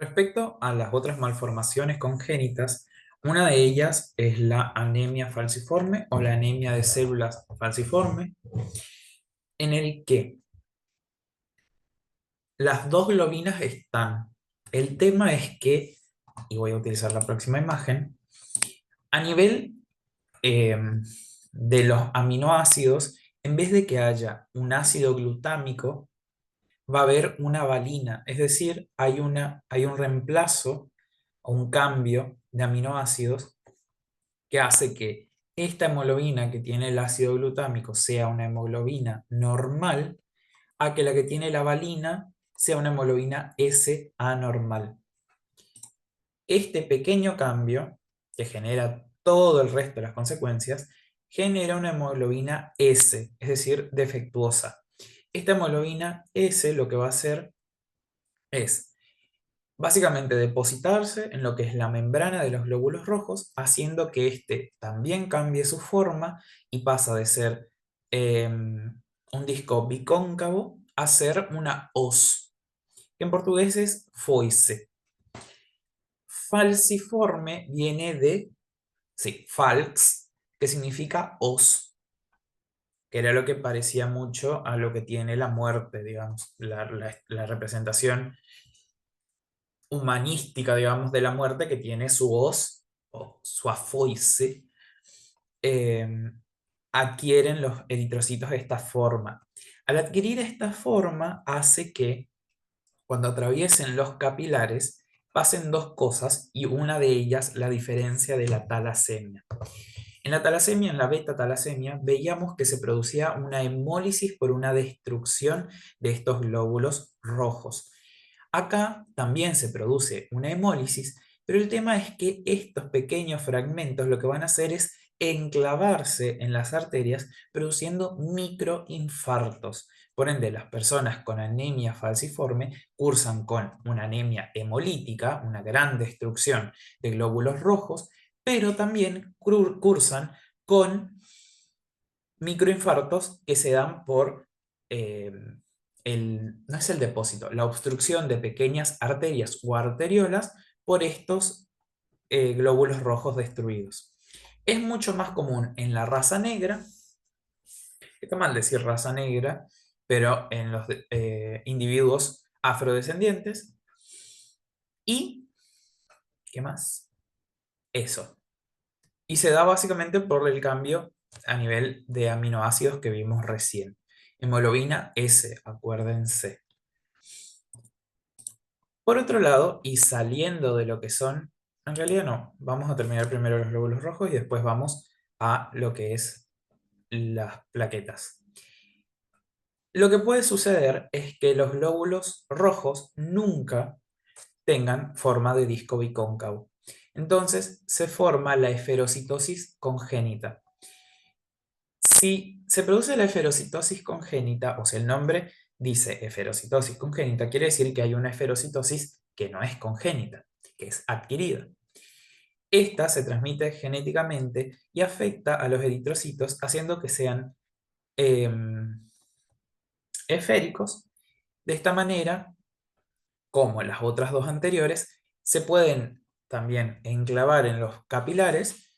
Respecto a las otras malformaciones congénitas, una de ellas es la anemia falciforme o la anemia de células falciforme, en el que las dos globinas están. El tema es que, y voy a utilizar la próxima imagen, a nivel eh, de los aminoácidos, en vez de que haya un ácido glutámico, va a haber una valina, es decir, hay un reemplazo o un cambio de aminoácidos que hace que esta hemoglobina que tiene el ácido glutámico sea una hemoglobina normal, a que la que tiene la valina sea una hemoglobina S anormal. Este pequeño cambio, que genera todo el resto de las consecuencias, genera una hemoglobina S, es decir, defectuosa. Esta hemoglobina S lo que va a hacer es básicamente depositarse en lo que es la membrana de los glóbulos rojos, haciendo que éste también cambie su forma y pasa de ser un disco bicóncavo a ser una hoz, que en portugués es foice. Falciforme viene de, sí, falx, que significa hoz, que era lo que parecía mucho a lo que tiene la muerte, digamos, la representación humanística, digamos, de la muerte que tiene su hoz o su afoice, eh, adquieren los eritrocitos esta forma. Al adquirir esta forma hace que cuando atraviesen los capilares pasen dos cosas y una de ellas la diferencia de la talasemia. En la talasemia, en la beta talasemia, veíamos que se producía una hemólisis por una destrucción de estos glóbulos rojos. Acá también se produce una hemólisis, pero el tema es que estos pequeños fragmentos lo que van a hacer es enclavarse en las arterias, produciendo microinfartos. Por ende, las personas con anemia falciforme cursan con una anemia hemolítica, una gran destrucción de glóbulos rojos, pero también cursan con microinfartos que se dan por eh, no es el depósito, la obstrucción de pequeñas arterias o arteriolas por estos glóbulos rojos destruidos. Es mucho más común en la raza negra, está mal decir raza negra, pero en los individuos afrodescendientes. ¿Y qué más? Eso. Y se da básicamente por el cambio a nivel de aminoácidos que vimos recién. Hemoglobina S, acuérdense. Por otro lado, y saliendo de lo que son, en realidad no, vamos a terminar primero los glóbulos rojos y después vamos a lo que es las plaquetas. Lo que puede suceder es que los glóbulos rojos nunca tengan forma de disco bicóncavo. Entonces se forma la esferocitosis congénita. Si se produce la esferocitosis congénita, o sea, el nombre dice esferocitosis congénita, quiere decir que hay una esferocitosis que no es congénita, que es adquirida. Esta se transmite genéticamente y afecta a los eritrocitos, haciendo que sean esféricos. De esta manera, como las otras dos anteriores, se pueden también enclavar en los capilares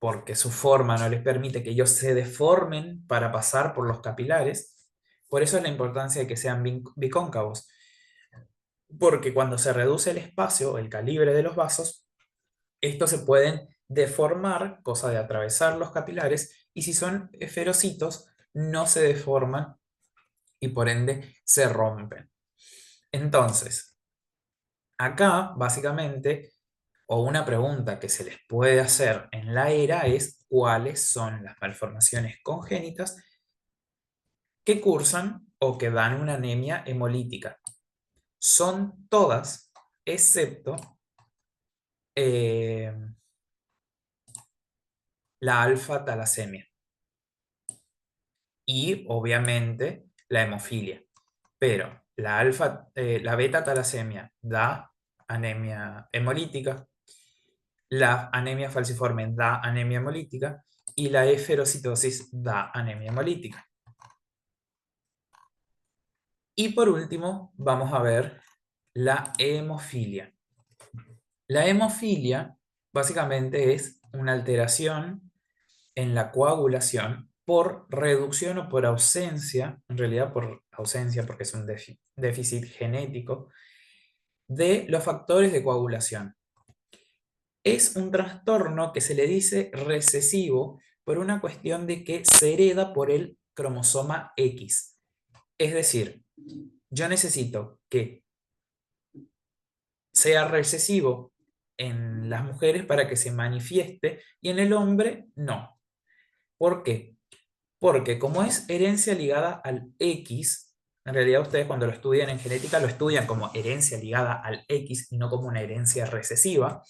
porque su forma no les permite que ellos se deformen para pasar por los capilares. Por eso es la importancia de que sean bicóncavos, porque cuando se reduce el espacio, el calibre de los vasos, estos se pueden deformar, cosa de atravesar los capilares, y si son esferocitos, no se deforman y por ende se rompen. Entonces, acá básicamente, o una pregunta que se les puede hacer en la ERA es cuáles son las malformaciones congénitas que cursan o que dan una anemia hemolítica. Son todas, excepto eh, la alfa-talasemia y obviamente la hemofilia. Pero la beta-talasemia da anemia hemolítica, la anemia falciforme da anemia hemolítica y la esferocitosis da anemia hemolítica. Y por último, vamos a ver la hemofilia. La hemofilia básicamente es una alteración en la coagulación por reducción o por ausencia, en realidad por ausencia porque es un déficit genético, de los factores de coagulación. Es un trastorno que se le dice recesivo por una cuestión de que se hereda por el cromosoma X. Es decir, yo necesito que sea recesivo en las mujeres para que se manifieste y en el hombre no. ¿Por qué? Porque como es herencia ligada al X, en realidad ustedes cuando lo estudian en genética lo estudian como herencia ligada al X y no como una herencia recesiva,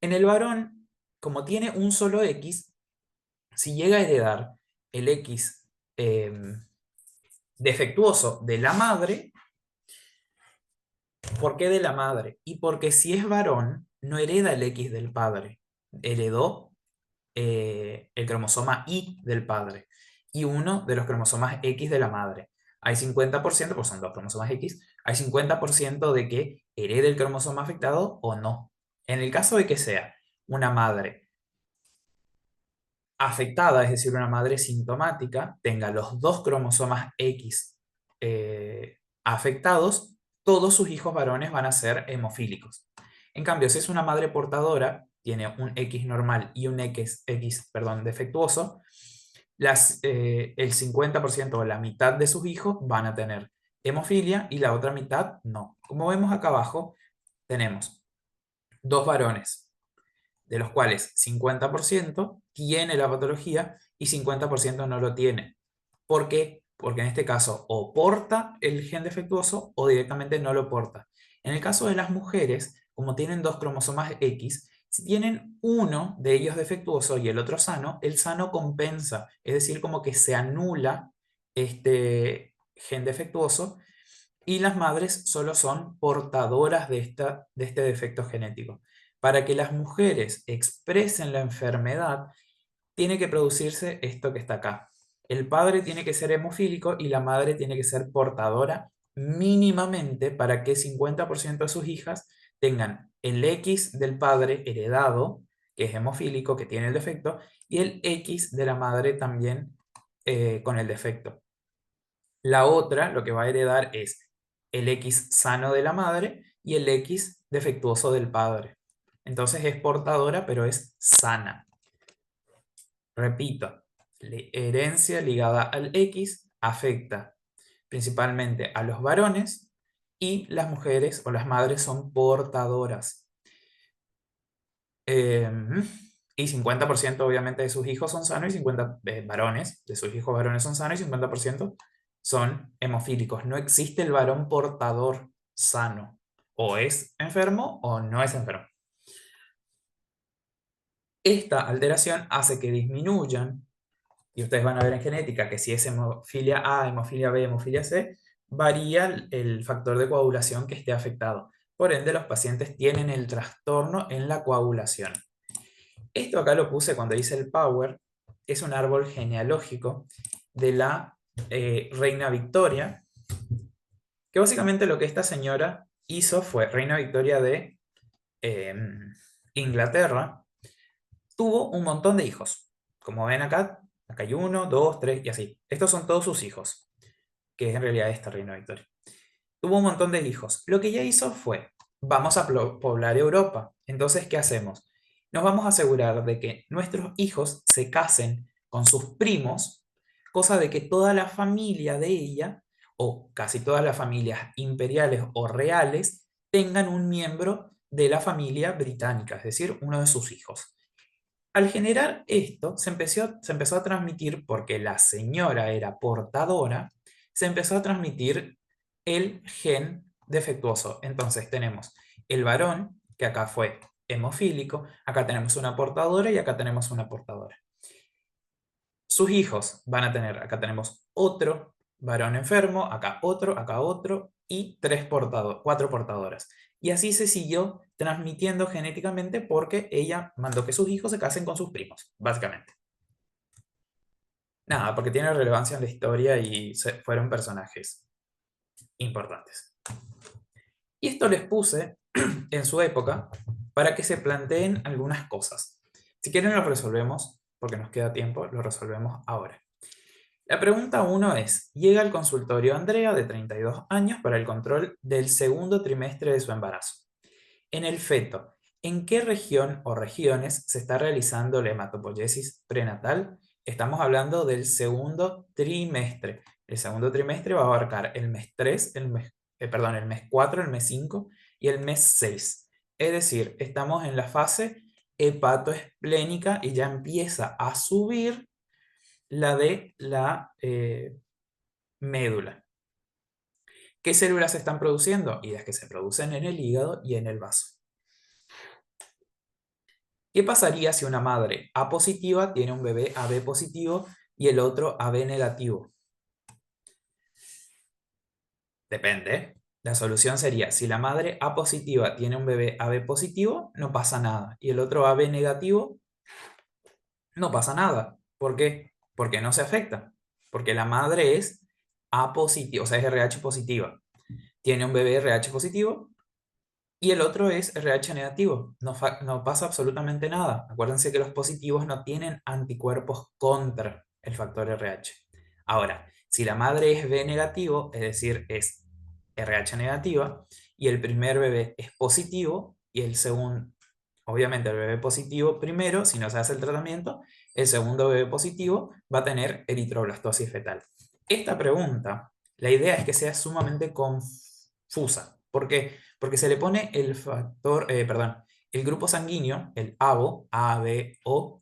en el varón, como tiene un solo X, si llega a heredar el X eh, defectuoso de la madre, ¿por qué de la madre? Y porque si es varón, no hereda el X del padre, heredó el cromosoma Y del padre y uno de los cromosomas X de la madre. Hay 50%, pues son dos cromosomas X, hay 50% de que herede el cromosoma afectado o no. En el caso de que sea una madre afectada, es decir, una madre sintomática, tenga los dos cromosomas X afectados, todos sus hijos varones van a ser hemofílicos. En cambio, si es una madre portadora, tiene un X normal y un perdón, defectuoso, el 50% o la mitad de sus hijos van a tener hemofilia y la otra mitad no. Como vemos acá abajo, tenemos dos varones de los cuales 50% tiene la patología y 50% no lo tiene. ¿Por qué? Porque en este caso o porta el gen defectuoso o directamente no lo porta. En el caso de las mujeres, como tienen dos cromosomas X, si tienen uno de ellos defectuoso y el otro sano, el sano compensa, es decir, como que se anula este gen defectuoso y las madres solo son portadoras de este defecto genético. Para que las mujeres expresen la enfermedad, tiene que producirse esto que está acá. El padre tiene que ser hemofílico y la madre tiene que ser portadora mínimamente para que 50% de sus hijas tengan el X del padre heredado, que es hemofílico, que tiene el defecto, y el X de la madre también con el defecto. La otra lo que va a heredar es el X sano de la madre y el X defectuoso del padre. Entonces es portadora, pero es sana. Repito, la herencia ligada al X afecta principalmente a los varones y las mujeres o las madres son portadoras. Y 50% obviamente de sus hijos son sanos y 50 varones, de sus hijos varones son sanos y 50% son hemofílicos. No existe el varón portador sano. O es enfermo o no es enfermo. Esta alteración hace que disminuyan, y ustedes van a ver en genética que si es hemofilia A, hemofilia B, hemofilia C, varía el factor de coagulación que esté afectado. Por ende, los pacientes tienen el trastorno en la coagulación. Esto acá lo puse cuando hice el Power, es un árbol genealógico de la reina Victoria, que básicamente lo que esta señora hizo fue, reina Victoria de eh, Inglaterra, tuvo un montón de hijos. Como ven acá, acá hay uno, dos, tres y así. Estos son todos sus hijos, que es en realidad esta reina Victoria. Tuvo un montón de hijos. Lo que ella hizo fue, vamos a poblar Europa. Entonces, ¿qué hacemos? Nos vamos a asegurar de que nuestros hijos se casen con sus primos, cosa de que toda la familia de ella, o casi todas las familias imperiales o reales, tengan un miembro de la familia británica, es decir, uno de sus hijos. Al generar esto, se empezó a transmitir, porque la señora era portadora, se empezó a transmitir el gen defectuoso. Entonces tenemos el varón, que acá fue hemofílico, acá tenemos una portadora y acá tenemos una portadora. Sus hijos van a tener, acá tenemos otro varón enfermo, acá otro y cuatro portadoras. Y así se siguió transmitiendo genéticamente porque ella mandó que sus hijos se casen con sus primos, básicamente. Nada, porque tiene relevancia en la historia y fueron personajes importantes. Y esto les puse en su época para que se planteen algunas cosas. Si quieren lo resolvemos, porque nos queda tiempo, lo resolvemos ahora. La pregunta 1 es, llega al consultorio Andrea de 32 años para el control del segundo trimestre de su embarazo. En el feto, ¿en qué región o regiones se está realizando la hematopoiesis prenatal? Estamos hablando del segundo trimestre. El segundo trimestre va a abarcar el mes 3, el mes 4, el mes 5 y el mes 6. Es decir, estamos en la fase hepatoesplénica y ya empieza a subir la de la médula. ¿Qué células se están produciendo? Y las que se producen en el hígado y en el vaso. ¿Qué pasaría si una madre A positiva tiene un bebé AB positivo y el otro AB negativo? Depende. La solución sería, si la madre A positiva tiene un bebé AB positivo, no pasa nada. Y el otro AB negativo, no pasa nada. ¿Por qué? Porque no se afecta. Porque la madre es A positiva, o sea, es RH positiva. Tiene un bebé RH positivo y el otro es RH negativo. No pasa absolutamente nada. Acuérdense que los positivos no tienen anticuerpos contra el factor RH. Ahora, si la madre es B negativo, es decir, es RH negativa, y el primer bebé es positivo, y el segundo, obviamente el bebé positivo primero, si no se hace el tratamiento, el segundo bebé positivo va a tener eritroblastosis fetal. Esta pregunta, la idea es que sea sumamente confusa. ¿Por qué? Porque se le pone el grupo sanguíneo, el ABO, A, B, O,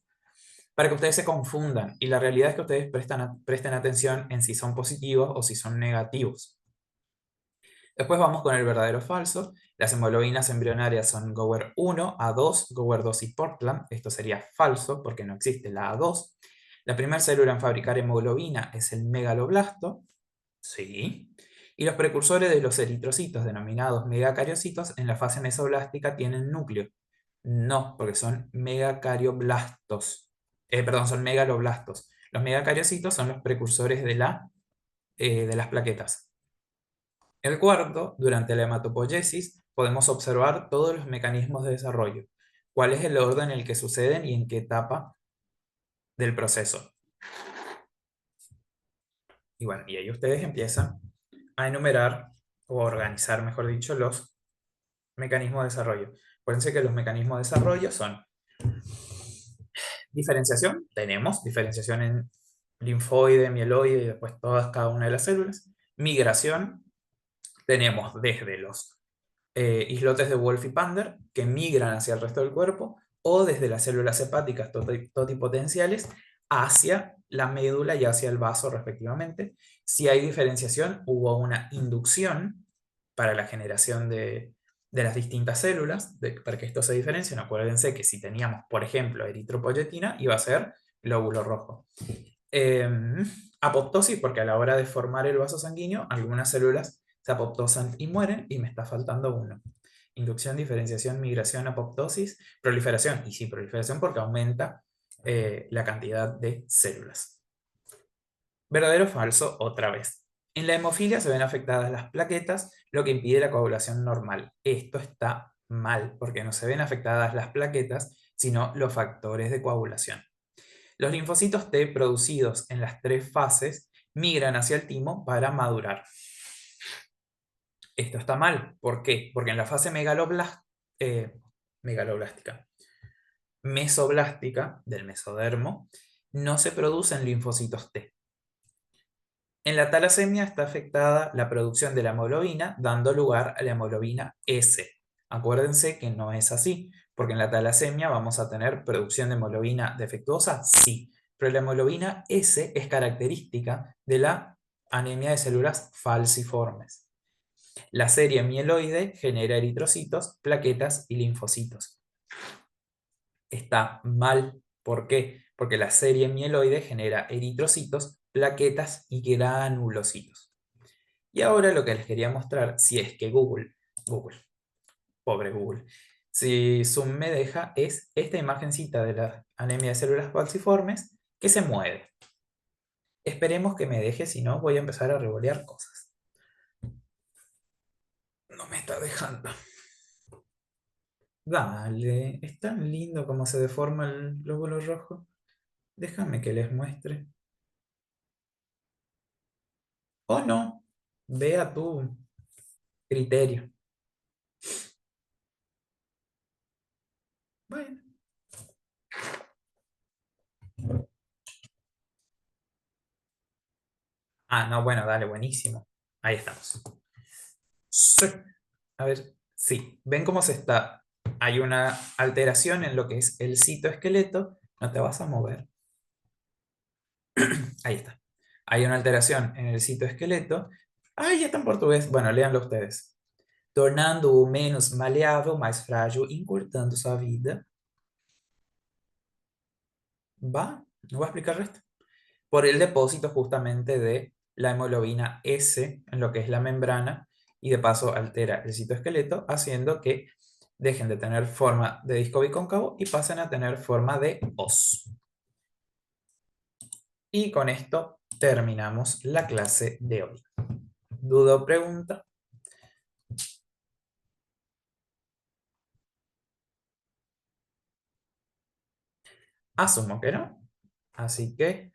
para que ustedes se confundan. Y la realidad es que ustedes presten atención en si son positivos o si son negativos. Después vamos con el verdadero o falso. Las hemoglobinas embrionarias son Gower 1, A2, Gower 2 y Portland. Esto sería falso porque no existe la A2. La primera célula en fabricar hemoglobina es el megaloblasto. Sí. Y los precursores de los eritrocitos, denominados megacariocitos, en la fase mesoblástica tienen núcleo. No, porque son megacarioblastos. Perdón, son megaloblastos. Los megacariocitos son los precursores de las plaquetas. El cuarto, durante la hematopoiesis, podemos observar todos los mecanismos de desarrollo. ¿Cuál es el orden en el que suceden y en qué etapa del proceso? Y bueno, y ahí ustedes empiezan a enumerar o organizar, mejor dicho, los mecanismos de desarrollo. Acuérdense que los mecanismos de desarrollo son diferenciación, tenemos diferenciación en linfoide, mieloide y después todas cada una de las células. Migración, tenemos desde los islotes de Wolff y Pander que migran hacia el resto del cuerpo o desde las células hepáticas totipotenciales hacia la médula y hacia el vaso respectivamente. Si hay diferenciación, hubo una inducción para la generación de las distintas células, para que esto se diferencien. Acuérdense que si teníamos, por ejemplo, eritropoyetina, iba a ser glóbulo rojo. Eh, Apoptosis, porque a la hora de formar el vaso sanguíneo, algunas células se apoptosan y mueren, y me está faltando uno. Inducción, diferenciación, migración, apoptosis, proliferación. Y sí, proliferación porque aumenta la cantidad de células. ¿Verdadero o falso? Otra vez. En la hemofilia se ven afectadas las plaquetas, lo que impide la coagulación normal. Esto está mal, porque no se ven afectadas las plaquetas, sino los factores de coagulación. Los linfocitos T producidos en las tres fases migran hacia el timo para madurar. Esto está mal. ¿Por qué? Porque en la fase megaloblástica, mesoblástica del mesodermo, no se producen linfocitos T. En la talasemia está afectada la producción de la hemoglobina, dando lugar a la hemoglobina S. Acuérdense que no es así, porque en la talasemia vamos a tener producción de hemoglobina defectuosa, sí, pero la hemoglobina S es característica de la anemia de células falciformes. La serie mieloide genera eritrocitos, plaquetas y linfocitos. Está mal. ¿Por qué? Porque la serie mieloide genera eritrocitos, plaquetas y granulocitos. Y ahora lo que les quería mostrar, si es que Google, pobre Google, si Zoom me deja, es esta imagencita de la anemia de células falciformes que se mueve. Esperemos que me deje, si no voy a empezar a revolear cosas. No me está dejando. Dale, es tan lindo como se deforma el glóbulo rojo. Déjame que les muestre. O no, vea tu criterio. Bueno. Ah, no, bueno, dale, buenísimo. Ahí estamos. Sí. A ver, sí, ven cómo se está. Hay una alteración en lo que es el citoesqueleto. No te vas a mover. Ahí está. Hay una alteración en el citoesqueleto. Ay, ya está en portugués. Bueno, léanlo ustedes. Tornando-o menos maleável, mais frágil, encurtando sua vida. ¿Va? No voy a explicar el resto. Por el depósito justamente de la hemoglobina S en lo que es la membrana y de paso altera el citoesqueleto, haciendo que dejen de tener forma de disco bicóncavo y pasen a tener forma de os. Y con esto terminamos la clase de hoy. ¿Duda o pregunta? Asumo que no. Así que